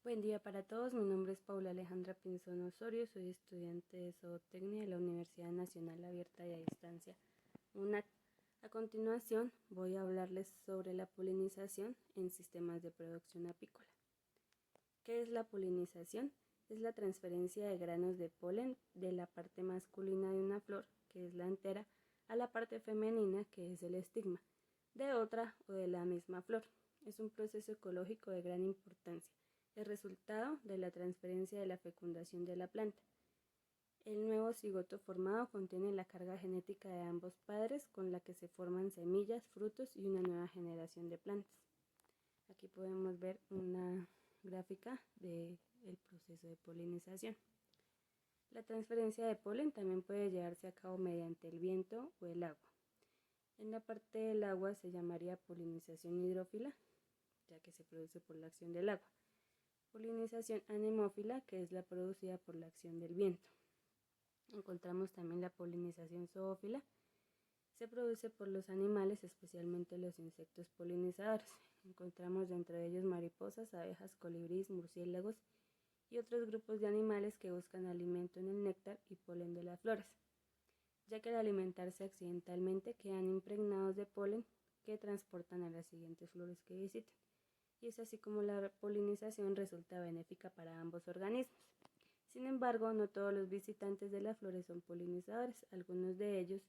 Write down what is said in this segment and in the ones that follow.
Buen día para todos, mi nombre es Paula Alejandra Pinzón Osorio, soy estudiante de Zootecnia de la Universidad Nacional Abierta y a Distancia, UNAD. A continuación voy a hablarles sobre la polinización en sistemas de producción apícola. ¿Qué es la polinización? Es la transferencia de granos de polen de la parte masculina de una flor, que es la antera, a la parte femenina, que es el estigma, de otra o de la misma flor. Es un proceso ecológico de gran importancia, el resultado de la transferencia de la fecundación de la planta. El nuevo cigoto formado contiene la carga genética de ambos padres con la que se forman semillas, frutos y una nueva generación de plantas. Aquí podemos ver una gráfica del proceso de polinización. La transferencia de polen también puede llevarse a cabo mediante el viento o el agua. En la parte del agua se llamaría polinización hidrófila, ya que se produce por la acción del agua. Polinización anemófila, que es la producida por la acción del viento. Encontramos también la polinización zoófila. Se produce por los animales, especialmente los insectos polinizadores. Encontramos dentro de ellos mariposas, abejas, colibríes, murciélagos y otros grupos de animales que buscan alimento en el néctar y polen de las flores, ya que al alimentarse accidentalmente quedan impregnados de polen que transportan a las siguientes flores que visitan. Y es así como la polinización resulta benéfica para ambos organismos. Sin embargo, no todos los visitantes de las flores son polinizadores. Algunos de ellos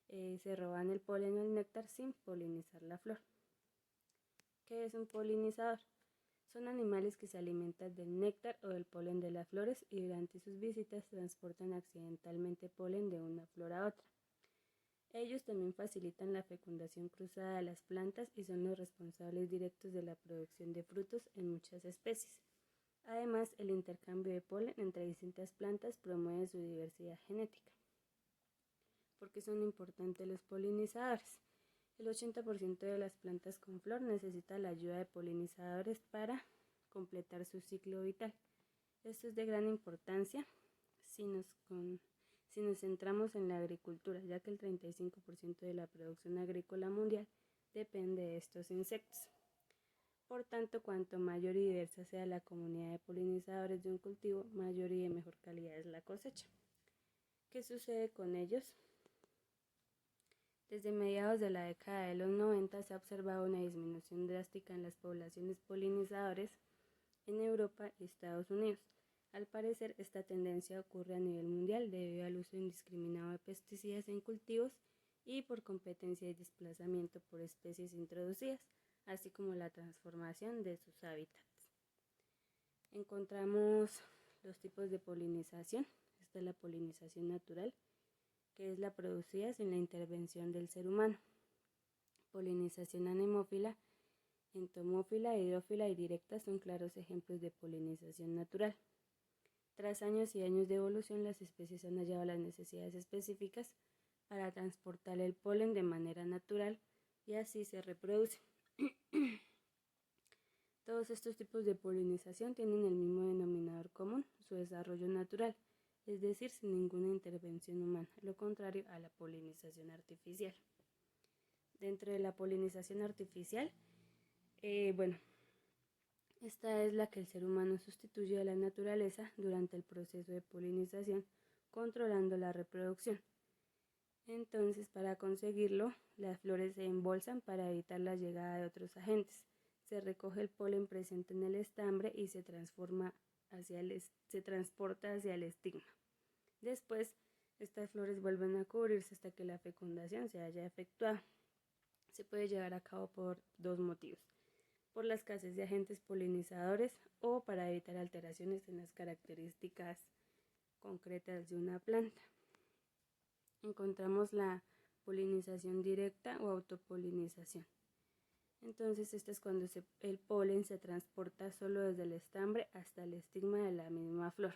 se roban el polen o el néctar sin polinizar la flor. ¿Qué es un polinizador? Son animales que se alimentan del néctar o del polen de las flores y durante sus visitas transportan accidentalmente polen de una flor a otra. Ellos también facilitan la fecundación cruzada de las plantas y son los responsables directos de la producción de frutos en muchas especies. Además, el intercambio de polen entre distintas plantas promueve su diversidad genética. ¿Por qué son importantes los polinizadores? El 80% de las plantas con flor necesita la ayuda de polinizadores para completar su ciclo vital. Esto es de gran importancia si nos centramos en la agricultura, ya que el 35% de la producción agrícola mundial depende de estos insectos. Por tanto, cuanto mayor y diversa sea la comunidad de polinizadores de un cultivo, mayor y de mejor calidad es la cosecha. ¿Qué sucede con ellos? Desde mediados de la década de los 90 se ha observado una disminución drástica en las poblaciones polinizadores en Europa y Estados Unidos. Al parecer, esta tendencia ocurre a nivel mundial debido al uso indiscriminado de pesticidas en cultivos y por competencia y desplazamiento por especies introducidas, así como la transformación de sus hábitats. Encontramos los tipos de polinización. Esta es la polinización natural, que es la producida sin la intervención del ser humano. Polinización anemófila, entomófila, hidrófila y directa son claros ejemplos de polinización natural. Tras años y años de evolución, las especies han hallado las necesidades específicas para transportar el polen de manera natural y así se reproducen. Todos estos tipos de polinización tienen el mismo denominador común, su desarrollo natural, es decir, sin ninguna intervención humana, lo contrario a la polinización artificial. Dentro de la polinización artificial, esta es la que el ser humano sustituye a la naturaleza durante el proceso de polinización, controlando la reproducción. Entonces, para conseguirlo, las flores se embolsan para evitar la llegada de otros agentes. Se recoge el polen presente en el estambre y se transporta hacia el estigma. Después, estas flores vuelven a cubrirse hasta que la fecundación se haya efectuado. Se puede llevar a cabo por dos motivos: por la escasez de agentes polinizadores o para evitar alteraciones en las características concretas de una planta. Encontramos la polinización directa o autopolinización. Entonces, esta es cuando el polen se transporta solo desde el estambre hasta el estigma de la misma flor.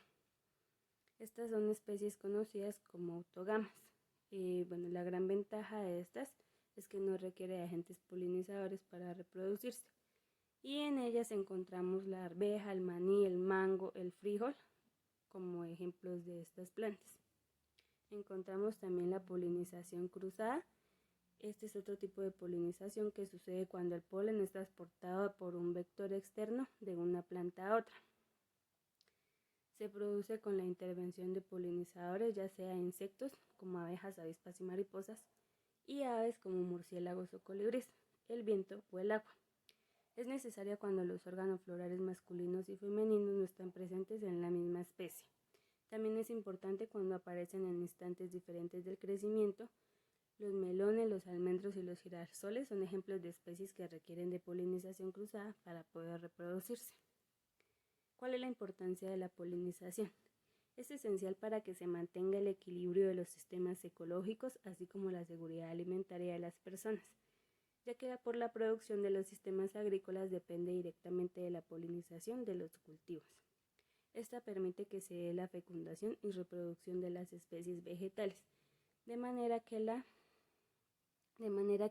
Estas son especies conocidas como autogamas. La gran ventaja de estas es que no requiere de agentes polinizadores para reproducirse. Y en ellas encontramos la arveja, el maní, el mango, el frijol como ejemplos de estas plantas. Encontramos también la polinización cruzada. Este es otro tipo de polinización que sucede cuando el polen es transportado por un vector externo de una planta a otra. Se produce con la intervención de polinizadores, ya sea insectos como abejas, avispas y mariposas, y aves como murciélagos o colibríes, el viento o el agua. Es necesaria cuando los órganos florales masculinos y femeninos no están presentes en la misma especie. También es importante cuando aparecen en instantes diferentes del crecimiento. Los melones, los almendros y los girasoles son ejemplos de especies que requieren de polinización cruzada para poder reproducirse. ¿Cuál es la importancia de la polinización? Es esencial para que se mantenga el equilibrio de los sistemas ecológicos, así como la seguridad alimentaria de las personas, ya que por la producción de los sistemas agrícolas depende directamente de la polinización de los cultivos. Esta permite que se dé la fecundación y reproducción de las especies vegetales, de manera que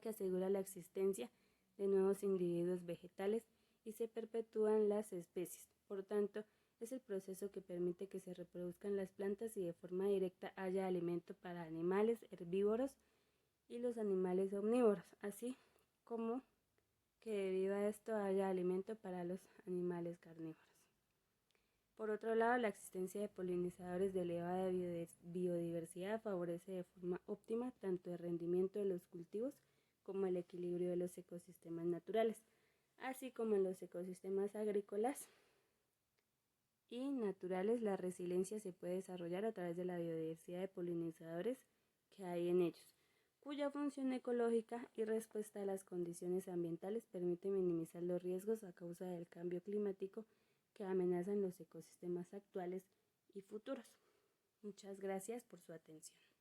asegura la existencia de nuevos individuos vegetales y se perpetúan las especies. Por tanto, es el proceso que permite que se reproduzcan las plantas y de forma directa haya alimento para animales herbívoros y los animales omnívoros, así como que debido a esto haya alimento para los animales carnívoros. Por otro lado, la existencia de polinizadores de elevada biodiversidad favorece de forma óptima tanto el rendimiento de los cultivos como el equilibrio de los ecosistemas naturales, así como en los ecosistemas agrícolas y naturales. La resiliencia se puede desarrollar a través de la biodiversidad de polinizadores que hay en ellos, cuya función ecológica y respuesta a las condiciones ambientales permite minimizar los riesgos a causa del cambio climático que amenazan los ecosistemas actuales y futuros. Muchas gracias por su atención.